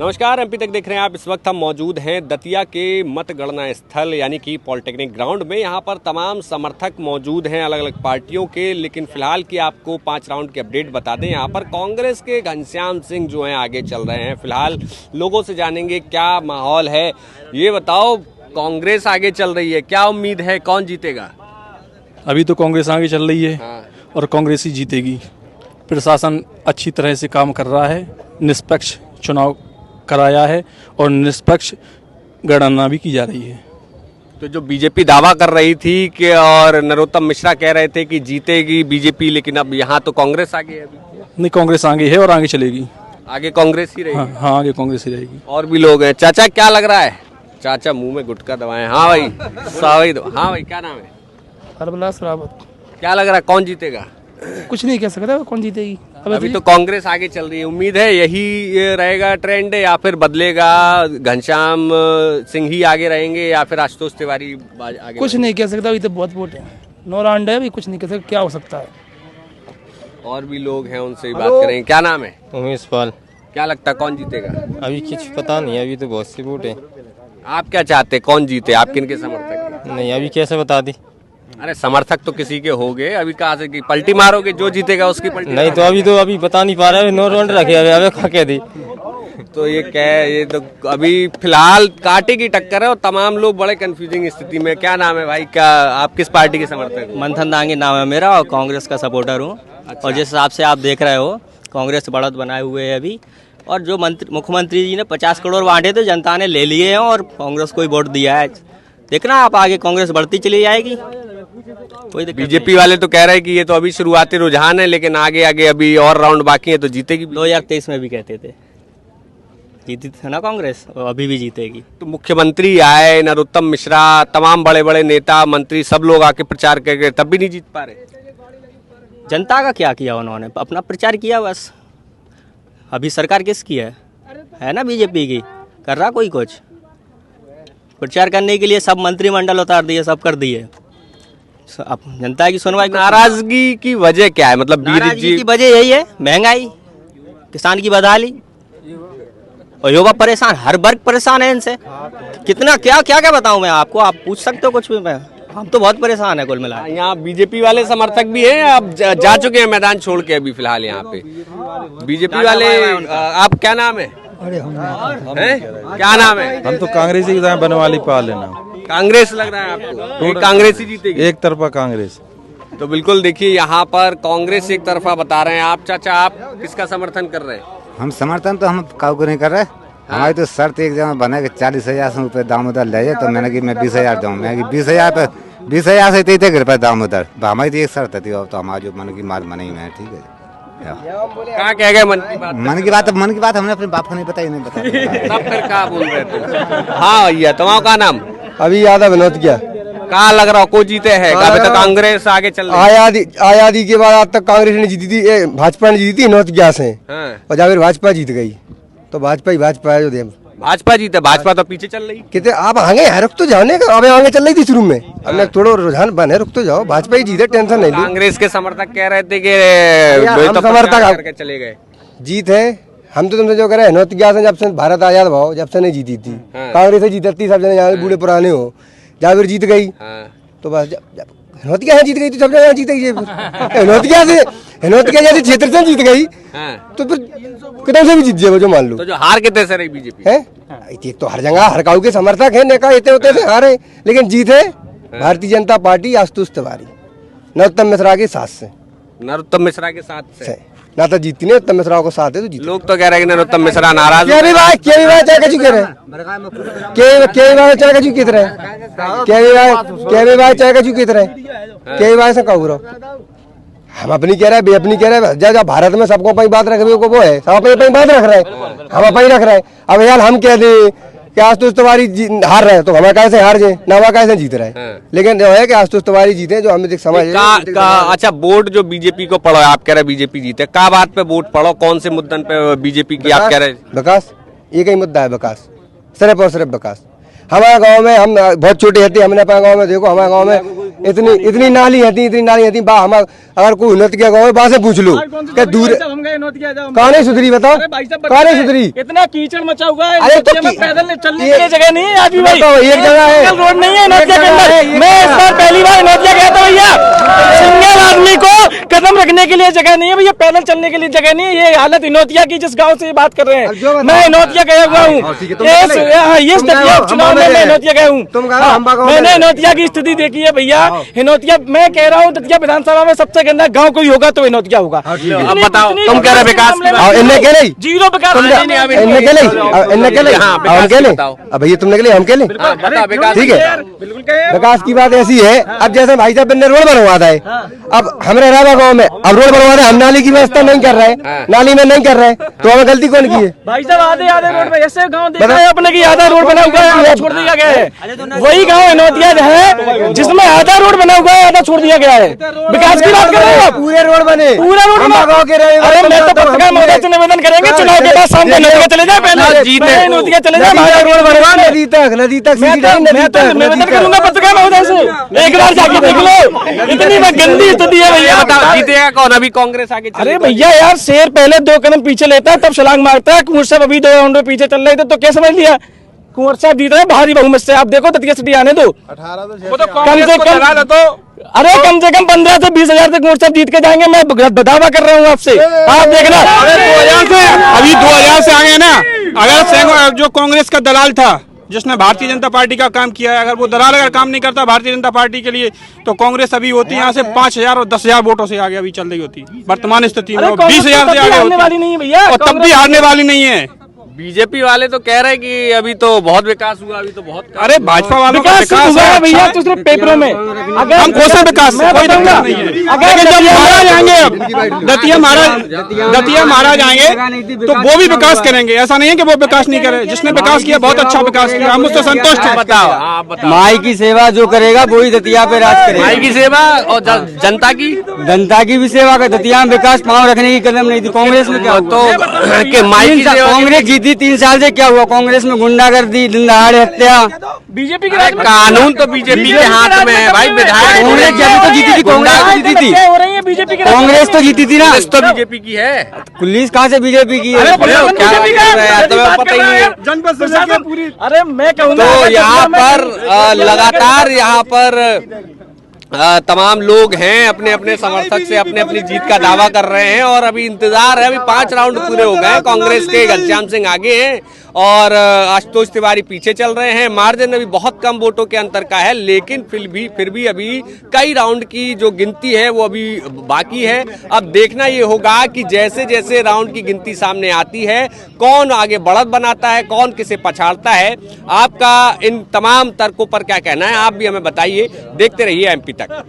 नमस्कार, एमपी तक देख रहे हैं आप। इस वक्त हम मौजूद हैं दतिया के मतगणना स्थल यानी कि पॉलिटेक्निक ग्राउंड में। यहाँ पर तमाम समर्थक मौजूद हैं अलग अलग पार्टियों के। लेकिन फिलहाल की आपको 5 राउंड की अपडेट बता दें। यहाँ पर कांग्रेस के घनश्याम सिंह जो हैं आगे चल रहे हैं। फिलहाल लोगों से जानेंगे क्या माहौल है। ये बताओ, कांग्रेस आगे चल रही है, क्या उम्मीद है, कौन जीतेगा? अभी तो कांग्रेस आगे चल रही है। हाँ। और कांग्रेस ही जीतेगी। प्रशासन अच्छी तरह से काम कर रहा है, निष्पक्ष चुनाव कराया है और निष्पक्ष गणना भी की जा रही है। तो जो बीजेपी दावा कर रही थी कि और नरोत्तम मिश्रा कह रहे थे कि जीतेगी बीजेपी, लेकिन अब यहाँ तो कांग्रेस आगे है। अभी नहीं, कांग्रेस आगे है और आगे चलेगी। आगे कांग्रेस ही रहेगी। हाँ, आगे कांग्रेस ही रहेगी। और भी लोग हैं। चाचा क्या लग रहा है? चाचा मुंह में गुटखा दबाए। हाँ भाई, सावई दो। हाँ भाई, क्या नाम है? हरबलास रावत। क्या लग रहा है, कौन जीतेगा? कुछ नहीं कह सकता कौन जीतेगी। अभी तो कांग्रेस आगे चल रही है। उम्मीद है यही रहेगा ट्रेंड या फिर बदलेगा? घनश्याम सिंह ही आगे रहेंगे या फिर आशुतोष तिवारी आगे? कुछ नहीं कह सकता, अभी तो बहुत वोट है, 9 राउंड है, अभी कुछ नहीं कह सकता क्या हो सकता है। और भी लोग हैं, उनसे ही बात करेंगे। क्या नाम है? उमेश पाल। क्या लगता है कौन जीतेगा? अभी कुछ पता नहीं, अभी तो बहुत सी वोट है। आप क्या चाहते हैं, कौन जीते? आप किनके समर्थक हैं? नहीं, अभी कैसे बता दी? अरे समर्थक तो किसी के होंगे। अभी कहाँ से की पलटी मारोगे? जो जीतेगा उसकी पलटी? नहीं तो अभी बता नहीं पा रहे। 9 राउंड रखे अबे खा के दी। तो ये तो अभी फिलहाल कांटे की टक्कर है और तमाम लोग बड़े कंफ्यूजिंग स्थिति में। क्या नाम है भाई? क्या आप किस पार्टी के समर्थक हो? मंथन दांगी नाम है मेरा और कांग्रेस का सपोर्टर हूँ। और जिस हिसाब से आप देख रहे हो, कांग्रेस बढ़त बनाए हुए है अभी। और जो मुख्यमंत्री जी ने 50 करोड़ बांटे तो जनता ने ले लिए हैं और कांग्रेस को ही वोट दिया है। देखना आप, आगे कांग्रेस बढ़ती चली जाएगी। बीजेपी वाले तो कह रहे हैं कि ये तो अभी शुरुआती रुझान है, लेकिन आगे आगे अभी और राउंड बाकी है तो जीतेगी। 2023 में भी कहते थे जीती थी ना कांग्रेस, और अभी भी जीतेगी। तो मुख्यमंत्री आए, नरोत्तम मिश्रा, तमाम बड़े बड़े नेता मंत्री सब लोग आके प्रचार करके तब भी नहीं जीत पा रहे। जनता का क्या किया उन्होंने? अपना प्रचार किया बस। अभी सरकार किसकी है ना बीजेपी की। कर रहा कोई कुछ? प्रचार करने के लिए सब मंत्रिमंडल उतार दिए, सब कर दिए। अब जनता की सुनवाई। नाराजगी की वजह क्या है? मतलब नाराजगी की वजह यही है, महंगाई, किसान की बदहाली और युवा परेशान, हर वर्ग परेशान है इनसे। कितना क्या क्या क्या बताऊं मैं आपको? आप पूछ सकते हो कुछ भी। मैं हम तो बहुत परेशान है कुल मिला। यहाँ बीजेपी वाले समर्थक भी हैं, अब जा चुके हैं मैदान छोड़ के। अभी फिलहाल यहाँ पे बीजेपी वाले। आप क्या नाम है? क्या नाम है? हम तो कांग्रेस ही बनवाली पाल लेना। कांग्रेस लग रहा है आपको? कांग्रेस ही जीतेगी? एक तरफा कांग्रेस। तो बिल्कुल देखिए, यहाँ पर कांग्रेस एक तरफा बता रहे हैं। आप चाचा, आप किसका समर्थन कर रहे हैं? हम समर्थन तो हम काऊ को नहीं कर रहे। हमारी तो शर्त एक जगह बना कि 40,000 से ऊपर दामोदर ले जाए। तो मैंने कि मैं 20,000 दूँ। मैं 20,000 पे 20,000 से 33 रुपये दामोदर। हमारी तो एक शर्त थी। तो हमारा जो मन की मार मनी में है, ठीक है। कहाँ कह गए मन की बात? मन की बात हमने अपने बाप को नहीं बताई, नहीं बताई। तब फिर क्या बोल रहे थे? हाँ भैया, तुम्हारा क्या नाम? अभी यादव विनोद क्या कहाँ लग रहा हो को जीते है? अभी तक कांग्रेस आगे चल रही है। आजादी के बाद आज तक कांग्रेस ने जीती थी, भाजपा ने जीती थी नौत क्या से। और जब फिर भाजपा जीत गई तो भाजपा है जो भाजपा जीते। भाजपा तो पीछे चल रही। कितने आप आगे है, रुक तो जाने का। अब आगे चल रही थी शुरू में, अब थोड़ा रुझान बने, रुक तो जाओ। भाजपा ही जीते, टेंशन नहीं ली। कांग्रेस के समर्थक कह रहे थे कि समर्थक चले गए। जीत है। हम तो तुमसे जो कह रहे हैं, नौत क्या से जब से भारत आजाद भाव जब से नहीं जीती थी। कांग्रेस से जीतती सब जने, यहाँ बूढ़े पुराने हो। जब फिर जीत गई तो बस हिनोतिया से जीत गई तो सब जगह जीत गई। हिनोतिया जैसे क्षेत्र से जीत गई तो फिर कितने से भी जीत जाए जो मान लो। तो जो हार कितने से रही बीजेपी है? तो हर जगह हर काऊ के समर्थक है, नेता इतने होते से हारे, लेकिन जीत है भारतीय जनता पार्टी आशुतोष तिवारी नरोत्तम मिश्रा के साथ से। नरोत्तम मिश्रा के साथ से ना तो जीती नहीं, नरोत्तम मिश्रा को साथ है तो जीती। लोग तो कह रहे हैं कि नरोत्तम मिश्रा नाराज। क्या भी बात चाहे कचू कह रहे हैं, क्या भी बात चाहे कचू कित रहे, क्या भी बात चाहे कचू कित रहे, क्या भी बात से कहू रहो। हम अपनी कह रहे हैं, बेअपनी कह रहे हैं। जब भारत में सबको अपनी बात रख को वो है, सब अपनी बात रख रहे हैं, हम अपनी रख रहे हैं। अब यार हम कह दें कि आशुतोष तिवारी हार रहे हैं तो हमें कैसे हार जाए, ना वह कैसे जीत रहे हैं। लेकिन जो है कि आशुतोष तिवारी जीते, जो हमें समझ। अच्छा, वोट जो बीजेपी को पड़ो, आप कह रहे बीजेपी जीते, क्या बात पे वोट पड़ो? कौन से मुद्दन पे बीजेपी की आप कह रहे? विकास, एक ही मुद्दा है, विकास, सिर्फ और सिर्फ विकास। हमारे गांव में हम बहुत छोटे थे, हमने अपने गांव में देखो, हमारे गांव में इतनी नालियां थी बा हम अगर कोई उन्नत किया गाँव वहाँ से पूछ लो क्या दूर कहाँ नहीं सुधरी बताओ, कहाँ नहीं सुधरी, इतना कीचड़ मचा हुआ है। अरे तो पैदल चलने के लिए जगह नहीं है आज भी भाई, एक जगह है रोड नहीं है नोतिया के अंदर। मैं इस बार पहली बार नोतिया गया था भैया, सिंगल आदमी को कदम रखने के लिए जगह नहीं है भैया, पैदल चलने के लिए जगह नहीं है। ये हालत नोतिया की जिस गाँव से बात कर रहे हैं, मैं नोतिया गया हुआ हूँ, ये चुनाव में मैं नोतिया गया हूँ, मैंने नोतिया की स्थिति देखी है भैया। हिनोतिया मैं कह रहा हूँ दतिया विधानसभा में सबसे गंदा गांव कोई होगा तो हिनोतिया होगा। अब बताओ तुम कह रहे विकास इनने के लिए जीरो विकास इनने के लिए हम के लिए अब भैया तुमने के लिए हम के लिए ठीक है। विकास की बात ऐसी है, अब जैसे भाई साहब ने रोड बनवाता है, अब हमारे रावा गाँव में अब रोड बनवाते हम नाली की व्यवस्था नहीं कर रहे, नाली में नहीं कर रहे, तो हमें गलती कौन की है भाई साहब? आधे रोड में ऐसे गाँव देखा है अपने की आधा रोड बना हुआ है छोड़ दिया गया है, वही गाँव हिनोतिया है जिसमें आधा रोड बना हुआ है आधा छोड़ दिया गया है। विकास की बात कर रहे हो? पूरे रोड बने, पूरा रोड बना। अरे मैं तो पत्रकार महोदय से निवेदन करेंगे चुनाव के बाद शाम को नोतिया चले जाए, पहले नोतिया चले जाए, रोड बनवा नदी तक मैं तो निवेदन करूंगा पत्रकार महोदय से, एक बार जाके देख लो। इतनी गंदी स्थिति है भैया। जीतेगा कौन? अभी कांग्रेस आगे चले अरे भैया यार, शेर पहले 2 कदम पीछे लेता है तब छलांग मारता है। कुंवर साहब अभी 2 राउंड पीछे चल रहे थे तो क्या समझ लिया? कुंवर साहब जीत रहे भारी बहुमत से। आप देखो दतिया सिटी आने दो, कम से कम तो अरे कम से कम 15 से 20 हजार तक कुंवर साहब जीत के जाएंगे, मैं दावा कर रहा हूँ आपसे। आप देखना अभी 2000 से आगे ना, अगर जो कांग्रेस का दलाल था जिसने भारतीय जनता पार्टी का काम किया है, अगर वो दलाल अगर काम नहीं करता भारतीय जनता पार्टी के लिए तो कांग्रेस अभी होती यहाँ से 5000 और 10,000 वोटों से आगे अभी चल रही होती वर्तमान स्थिति में, 20,000 से आगे वाली नहीं है भैया, और तब भी हारने वाली नहीं है। बीजेपी वाले तो कह रहे हैं कि अभी तो बहुत विकास हुआ, अभी तो बहुत अरे भाजपा वालों का विकास हुआ है भैया, तो सिर्फ पेपरों में हम कोसा विकास कोई दिक्कत नहीं है। अगर जब महाराज आएंगे, अब दतिया महाराज आएंगे तो वो भी विकास करेंगे, ऐसा नहीं है कि वो विकास नहीं करे। जिसने विकास किया बहुत अच्छा विकास किया, हम उससे संतुष्ट हैं। बताओ माई की सेवा जो करेगा वही दतिया पे राज करेगा। माई की सेवा और जनता की भी सेवा का दतिया में विकास पाँव रखने की कदम नहीं थी। कांग्रेस में क्या तो माई की कांग्रेस जीती 3 साल से, क्या हुआ? कांग्रेस में गुंडागर्दी, दिन दहाड़े हत्या। बीजेपी कानून तो बीजेपी के हाथ में है भाई। विधायक कांग्रेस तो जीती थी, कांग्रेस जीती थी, हो रही है बीजेपी की, कांग्रेस तो जीती थी ना। तो बीजेपी की है, पुलिस कहाँ से बीजेपी की है? अरे मैं कहूँगा तो यहाँ पर लगातार यहाँ पर तमाम लोग हैं अपने अपने समर्थक से अपने अपनी जीत का दावा कर रहे हैं और अभी इंतजार है। अभी 5 राउंड पूरे हो गए, कांग्रेस के घनश्याम सिंह आगे हैं और आशुतोष तिवारी पीछे चल रहे हैं। मार्जिन अभी बहुत कम वोटों के अंतर का है, लेकिन फिर भी अभी कई राउंड की जो गिनती है वो अभी बाकी है। अब देखना ये होगा कि जैसे जैसे राउंड की गिनती सामने आती है कौन आगे बढ़त बनाता है, कौन किसे पछाड़ता है। आपका इन तमाम तर्कों पर क्या कहना है, आप भी हमें बताइए। देखते रहिए MP तक।